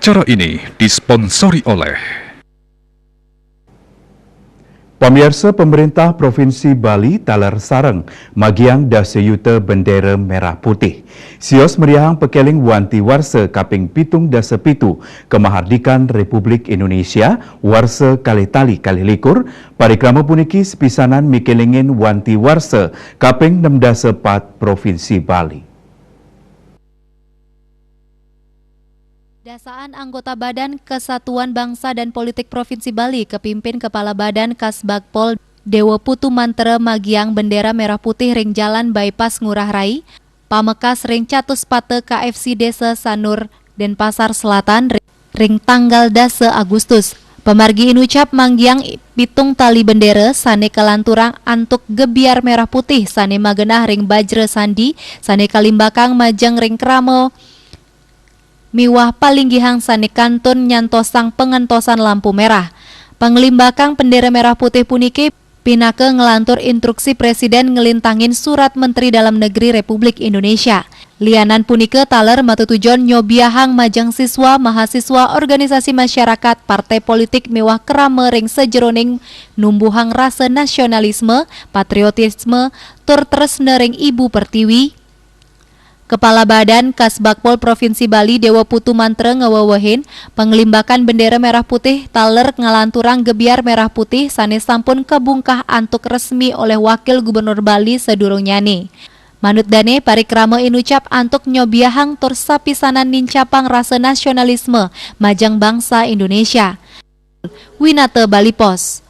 Acara ini disponsori oleh Pemirsa, pemerintah Provinsi Bali talar sareng magiang dasayuta bendera merah putih. Sios meriahang pekeling wanti warsa kaping pitung dasa pitu kemardikan Republik Indonesia warsa kali-tali kali-likur. Parikrama puniki sepisanan mikelingin wanti warsa kaping 6 dasa 4 Provinsi Bali. Dasaan anggota Badan Kesatuan Bangsa dan Politik Provinsi Bali kepimpin Kepala Badan Kasbagpol Dewa Putu Mantere magiang bendera merah putih ring jalan bypass Ngurah Rai, pamekas ring Catus Pate KFC Desa Sanur Denpasar Selatan ring tanggal dasa Agustus. Pemargi inucap manggiang pitung tali bendera sane kelanturang antuk gebiar merah putih sane magenah ring Bajre Sandi sane kalimbakang majang ring Kramo miwah palinggihang sane kantun nyantosang pengentosan lampu merah. Panglimbakang bendera merah putih puniki pinake ngelantur instruksi Presiden ngelintangin surat Menteri Dalam Negeri Republik Indonesia. Lianan punike taler matutujon nyobiahang majang siswa, mahasiswa, organisasi masyarakat, partai politik miwah kerame ring sejeroning numbuhang rasa nasionalisme, patriotisme, tur tresna ring Ibu Pertiwi. Kepala Badan Kasbagpol Provinsi Bali Dewa Putu Mantre ngewewehin penglimbakan bendera merah putih taler ngalanturang gebiar merah putih sane sampun kabungkah antuk resmi oleh Wakil Gubernur Bali sedurung nyane. Manut dane parikrama inucap antuk nyobiahang tur sapisanan nincapang rasa nasionalisme majang bangsa Indonesia. Winate Bali Pos.